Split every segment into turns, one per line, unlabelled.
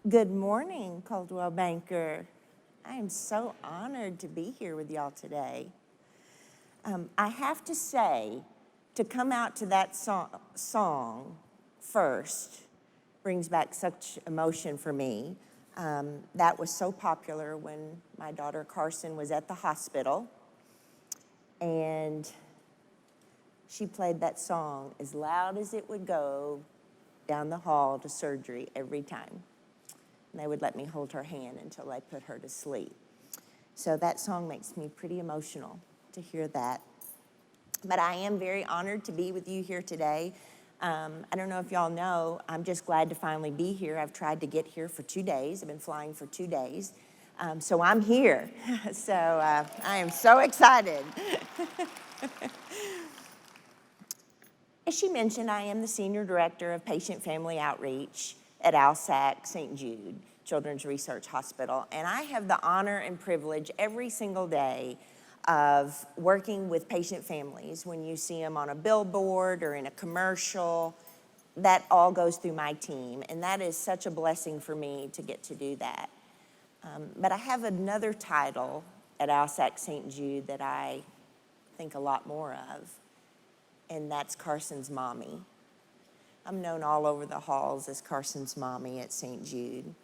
Good morning, Coldwell Banker. I am so honored to be here with y'all today. I have to say, to come out to that song first brings back such emotion for me. That was so popular when my daughter Carson was at the hospital, and she played that song as loud as it would go down the hall to surgery every time. And they would let me hold her hand until they put her to sleep. So that song makes me pretty emotional to hear that. But I am very honored to be with you here today. I don't know if y'all know, I'm just glad to finally be here. I've tried to get here for 2 days. I've been flying for 2 days. So I'm here. So I am so excited. As she mentioned, I am the Senior Director of Patient Family Outreach at ALSAC St. Jude Children's Research Hospital, and I have the honor and privilege every single day of working with patient families. When you see them on a billboard or in a commercial, that all goes through my team, and that is such a blessing for me to get to do that. But I have another title at ALSAC St. Jude that I think a lot more of, and that's Carson's mommy. I'm known all over the halls as Carson's mommy at St. Jude.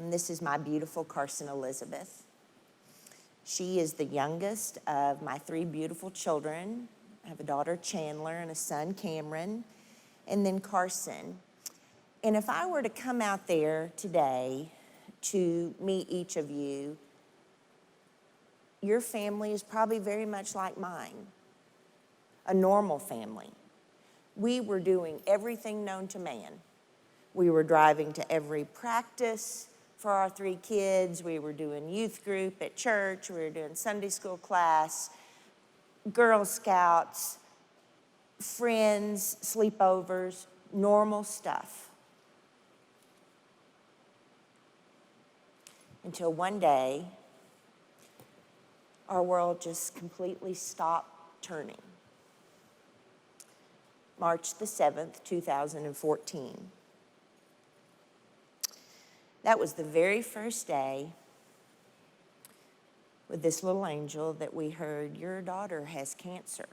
This is my beautiful Carson Elizabeth. She is the youngest of my 3 beautiful children. I have a daughter, Chandler, and a son, Cameron, and then Carson. And if I were to come out there today to meet each of you, your family is probably very much like mine, a normal family. We were doing everything known to man. We were driving to every practice for our 3 kids. We were doing youth group at church. We were doing Sunday school class, Girl Scouts, friends, sleepovers, normal stuff. Until one day, our world just completely stopped turning. March the 7th, 2014. That was the very first day with this little angel that we heard, your daughter has cancer.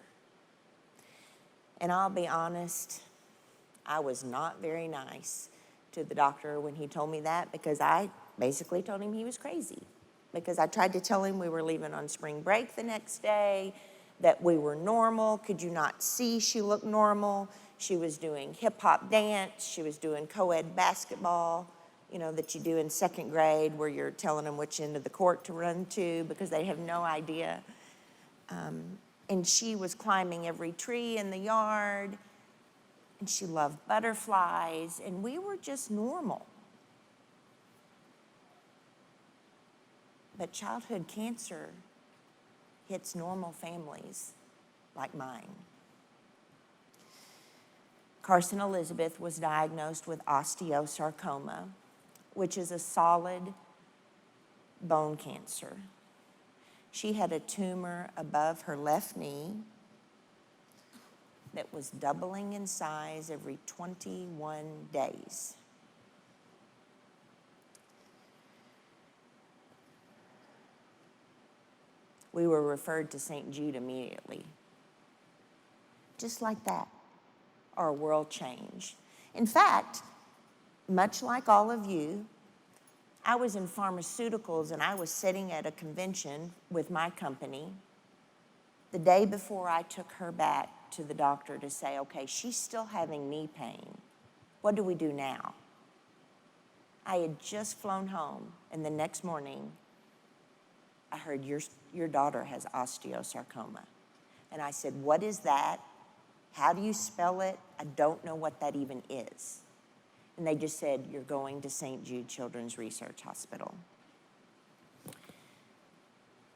And I'll be honest, I was not very nice to the doctor when he told me that, because I basically told him he was crazy. Because I tried to tell him we were leaving on spring break the next day, that we were normal. Could you not see she looked normal? She was doing hip hop dance. She was doing co-ed basketball, you know, that you do in 2nd grade, where you're telling them which end of the court to run to because they have no idea. And she was climbing every tree in the yard, and she loved butterflies, and we were just normal. But childhood cancer hits normal families like mine. Carson Elizabeth was diagnosed with osteosarcoma, which is a solid bone cancer. She had a tumor above her left knee that was doubling in size every 21 days. We were referred to St. Jude immediately. Just like that, our world changed. In fact, much like all of you, I was in pharmaceuticals, and I was sitting at a convention with my company the day before I took her back to the doctor to say, okay, she's still having knee pain. What do we do now? I had just flown home, and the next morning, I heard your daughter has osteosarcoma. And I said, what is that? How do you spell it? I don't know what that even is. And they just said, you're going to St. Jude Children's Research Hospital.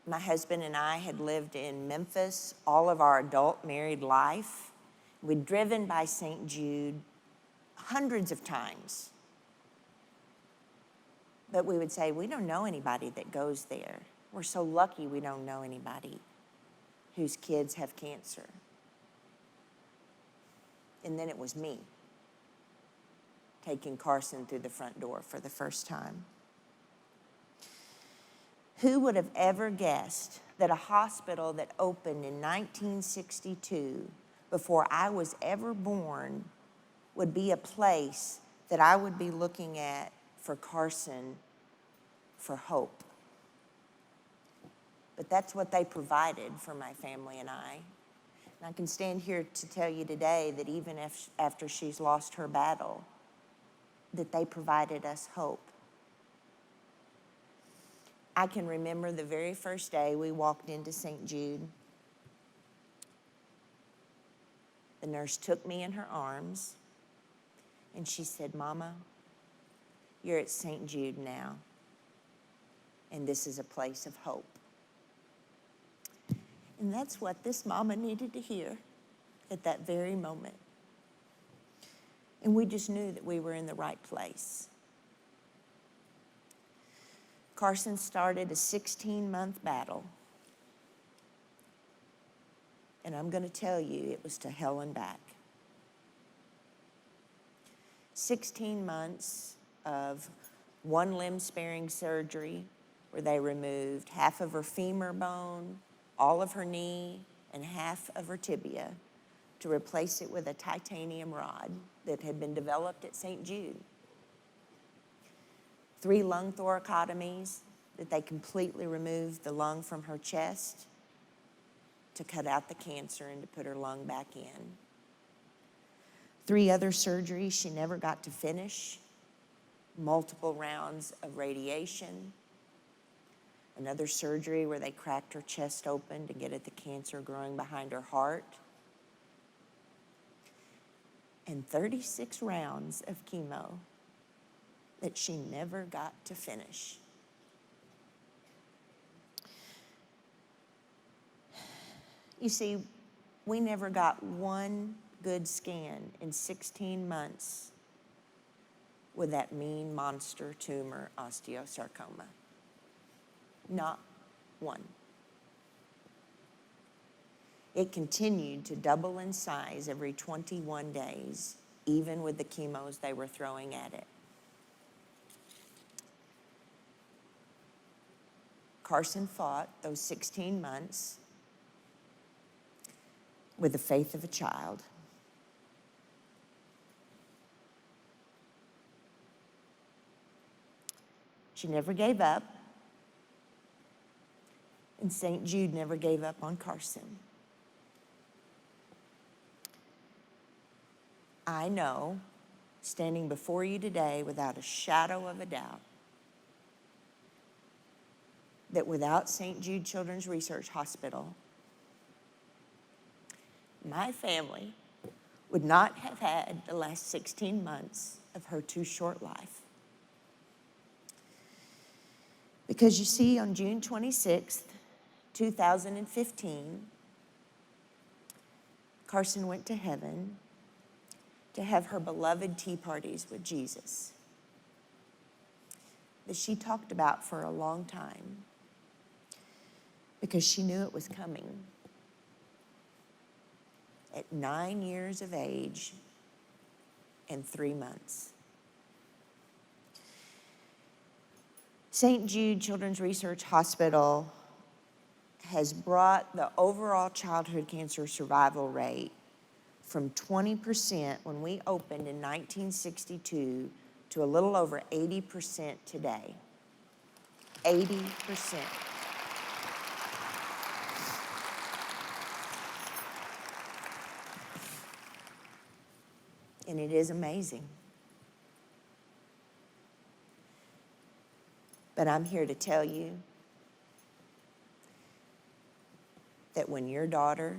My husband and I had lived in Memphis all of our adult married life. We'd driven by St. Jude hundreds of times. But we would say, we don't know anybody that goes there. We're so lucky we don't know anybody whose kids have cancer. And then it was me. taking Carson through the front door for the first time. Who would have ever guessed that a hospital that opened in 1962, before I was ever born, would be a place that I would be looking at for Carson for hope? But that's what they provided for my family and I. And I can stand here to tell you today that even after she's lost her battle, that they provided us hope. I can remember the very first day we walked into St. Jude. The nurse took me in her arms and she said, "Mama, you're at St. Jude now, and this is a place of hope." And that's what this mama needed to hear at that very moment. And we just knew that we were in the right place. Carson started a 16-month battle. And I'm going to tell you, it was to hell and back. 16 months of one limb sparing surgery where they removed half of her femur bone, all of her knee, and half of her tibia to replace it with a titanium rod that had been developed at St. Jude. 3 lung thoracotomies that they completely removed the lung from her chest to cut out the cancer and to put her lung back in. 3 other surgeries she never got to finish, multiple rounds of radiation, another surgery where they cracked her chest open to get at the cancer growing behind her heart, and 36 rounds of chemo that she never got to finish. You see, we never got one good scan in 16 months with that mean monster tumor osteosarcoma. Not one. It continued to double in size every 21 days, even with the chemos they were throwing at it. Carson fought those 16 months with the faith of a child. She never gave up, and St. Jude never gave up on Carson. I know, standing before you today without a shadow of a doubt, that without St. Jude Children's Research Hospital, my family would not have had the last 16 months of her too short life. Because you see, on June 26th, 2015, Carson went to heaven to have her beloved tea parties with Jesus that she talked about for a long time because she knew it was coming. At 9 years of age and 3 months. St. Jude Children's Research Hospital has brought the overall childhood cancer survival rate from 20% when we opened in 1962 to a little over 80% today. 80%. And it is amazing. But I'm here to tell you that when your daughter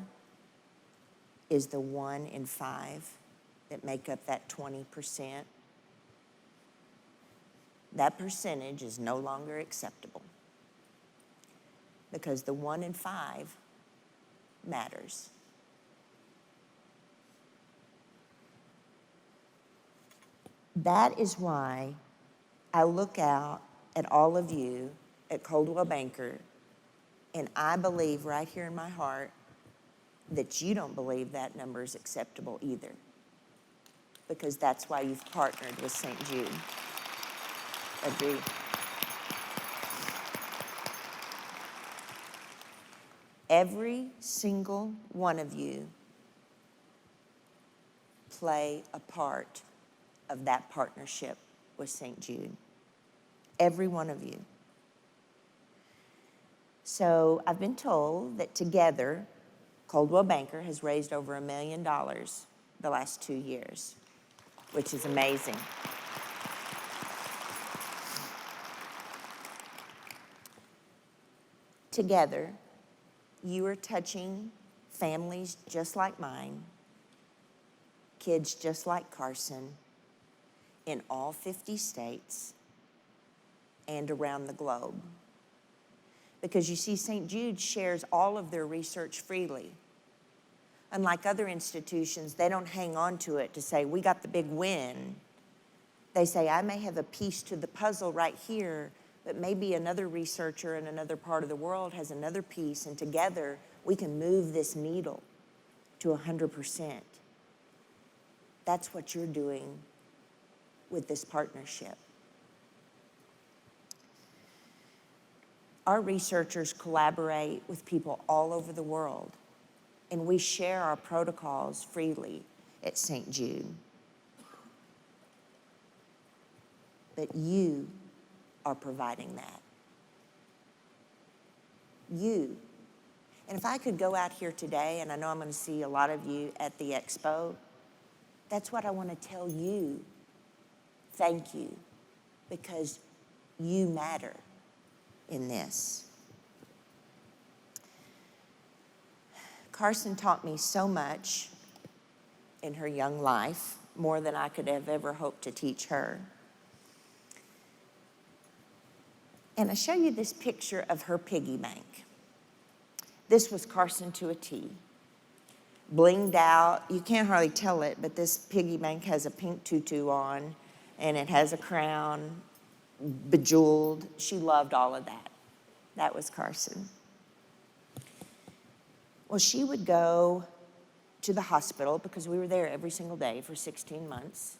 is the 1 in 5 that make up that 20%, that percentage is no longer acceptable because the 1 in 5 matters. That is why I look out at all of you at Coldwell Banker, and I believe right here in my heart that you don't believe that number is acceptable either. because that's why you've partnered with St. Jude. Agree. Every single one of you play a part of that partnership with St. Jude. Every one of you. So I've been told that together, Coldwell Banker has raised over $1 million the last 2 years, which is amazing. Together, you are touching families just like mine, kids just like Carson, in all 50 states and around the globe. Because you see, St. Jude shares all of their research freely. Unlike other institutions, they don't hang on to it to say, we got the big win. They say, I may have a piece to the puzzle right here, but maybe another researcher in another part of the world has another piece, and together we can move this needle to 100%. That's what you're doing with this partnership. Our researchers collaborate with people all over the world, and we share our protocols freely at St. Jude. But you are providing that. You. And if I could go out here today, and I know I'm going to see a lot of you at the expo, that's what I want to tell you. Thank you, because you matter in this. Carson taught me so much in her young life, more than I could have ever hoped to teach her. And I show you this picture of her piggy bank. This was Carson to a T. Blinged out, you can't hardly tell it, but this piggy bank has a pink tutu on, and it has a crown, bejeweled. She loved all of that. That was Carson. Well, she would go to the hospital because we were there every single day for 16 months.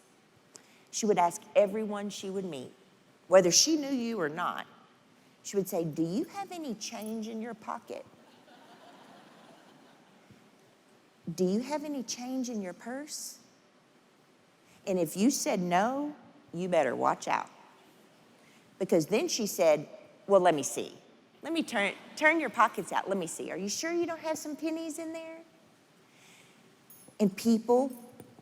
She would ask everyone she would meet, whether she knew you or not, she would say, do you have any change in your pocket? Do you have any change in your purse? And if you said no, you better watch out. Because then she said, well, let me see. Let me turn your pockets out. Let me see. Are you sure you don't have some pennies in there? And people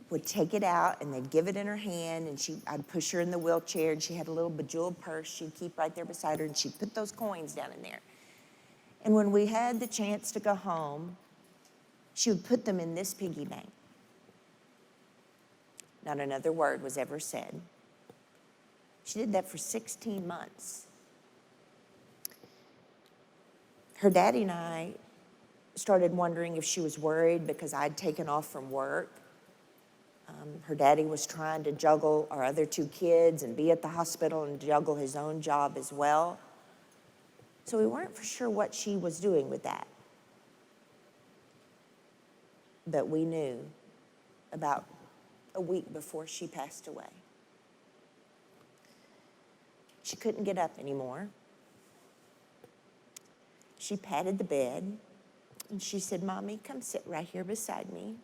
would take it out and they'd give it in her hand, and I'd push her in the wheelchair, and she had a little bejeweled purse she'd keep right there beside her, and she'd put those coins down in there. And when we had the chance to go home, she would put them in this piggy bank. Not another word was ever said. She did that for 16 months. Her daddy and I started wondering if she was worried because I'd taken off from work. Her daddy was trying to juggle our other 2 kids and be at the hospital and juggle his own job as well. So we weren't for sure what she was doing with that. But we knew about a week before she passed away. She couldn't get up anymore. She patted the bed, and she said, Mommy, come sit right here beside me.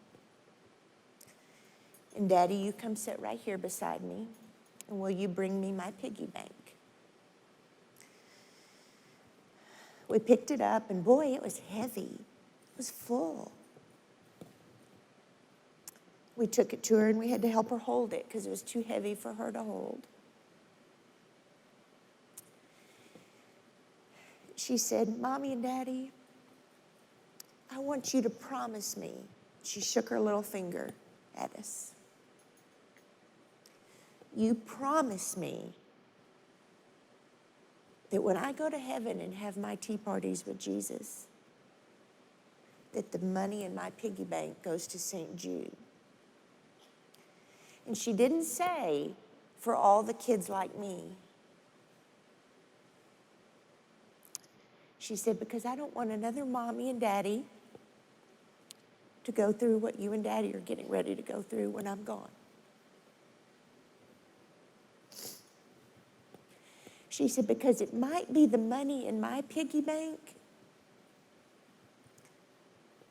And Daddy, you come sit right here beside me, and will you bring me my piggy bank? We picked it up, and boy, it was heavy. It was full. We took it to her, and we had to help her hold it because it was too heavy for her to hold. She said, Mommy and Daddy, I want you to promise me. She shook her little finger at us. You promise me that when I go to heaven and have my tea parties with Jesus, that the money in my piggy bank goes to St. Jude. And she didn't say, for all the kids like me. She said, because I don't want another mommy and daddy to go through what you and daddy are getting ready to go through when I'm gone. She said, because it might be the money in my piggy bank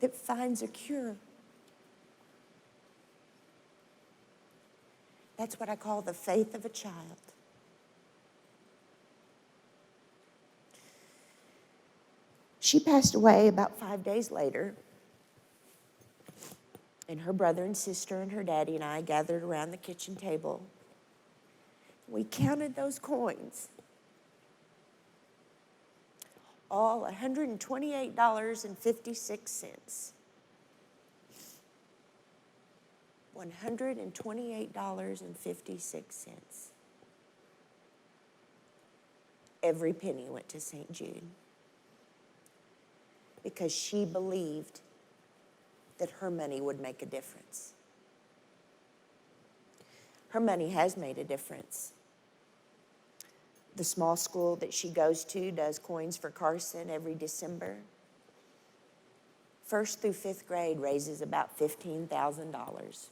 that finds a cure. That's what I call the faith of a child. She passed away about 5 days later, and her brother and sister and her daddy and I gathered around the kitchen table. We counted those coins, all $128.56. $128.56. Every penny went to St. Jude because she believed that her money would make a difference. Her money has made a difference. The small school that she goes to does coins for Carson every December. 1st through 5th grade raises about $15,000.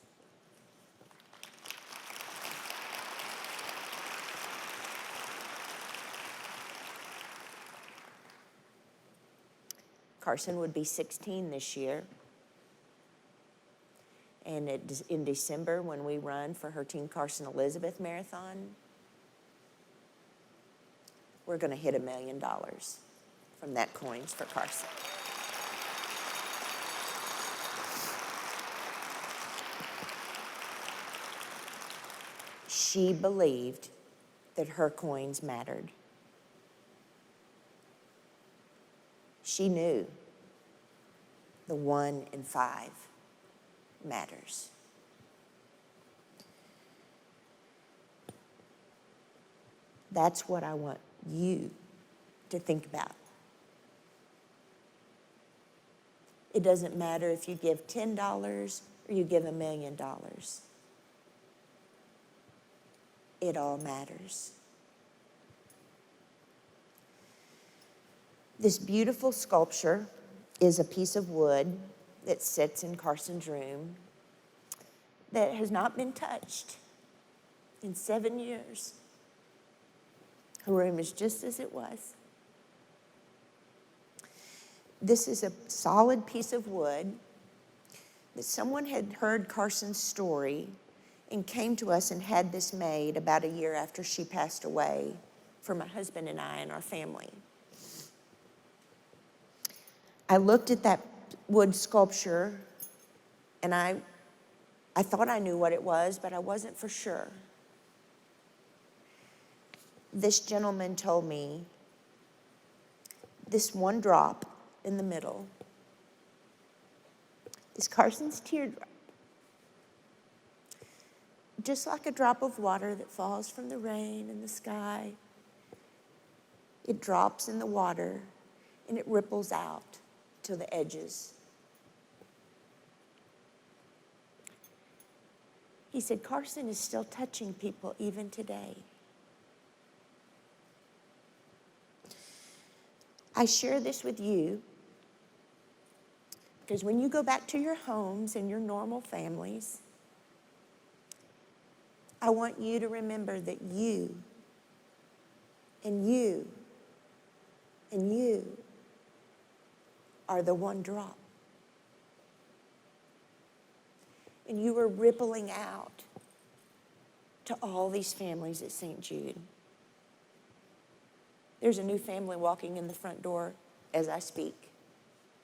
Carson would be 16 this year. And in December, when we run for her Team Carson Elizabeth Marathon, we're going to hit $1 million from that Coins for Carson. She believed that her coins mattered. She knew the 1 in 5 matters. That's what I want you to think about. It doesn't matter if you give $10 or you give $1 million. It all matters. This beautiful sculpture is a piece of wood that sits in Carson's room that has not been touched in 7 years. Her room is just as it was. This is a solid piece of wood that someone had heard Carson's story and came to us and had this made about a year after she passed away for my husband and I and our family. I looked at that wood sculpture and I thought I knew what it was, but I wasn't for sure. This gentleman told me this one drop in the middle is Carson's teardrop. Just like a drop of water that falls from the rain in the sky, it drops in the water and it ripples out to the edges. He said, Carson is still touching people even today. I share this with you because when you go back to your homes and your normal families, I want you to remember that you and you and you are the one drop. And you are rippling out to all these families at St. Jude. There's a new family walking in the front door as I speak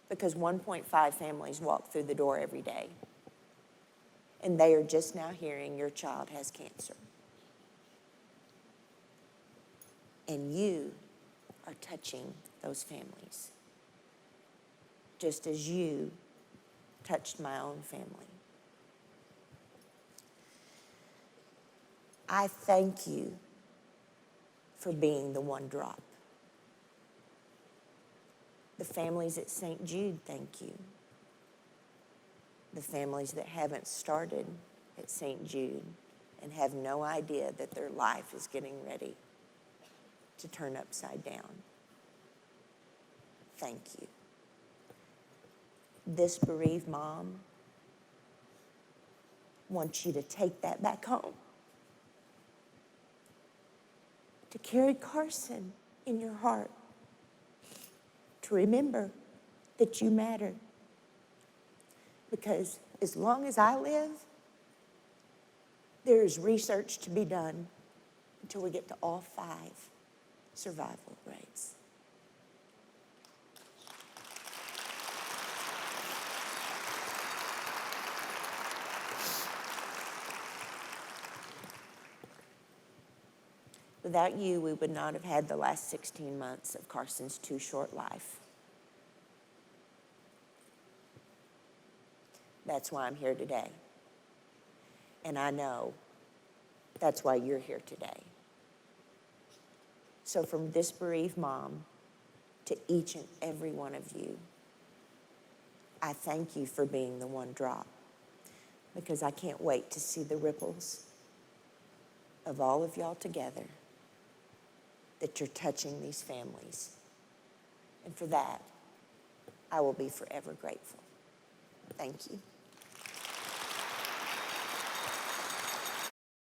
because 1.5 families walk through the door every day. And they are just now hearing your child has cancer. And you are touching those families, just as you touched my own family. I thank you for being the one drop. The families at St. Jude, thank you. The families that haven't started at St. Jude and have no idea that their life is getting ready to turn upside down. Thank you. This bereaved mom wants you to take that back home. to carry Carson in your heart, to remember that you matter. Because as long as I live, there is research to be done until we get to all 5 survival rates. Without you, we would not have had the last 16 months of Carson's too short life. That's why I'm here today. And I know that's why you're here today. So from this bereaved mom to each and every one of you, I thank you for being the one drop, because I can't wait to see the ripples of all of y'all together, that you're touching these families. And for that, I will be forever grateful. Thank you.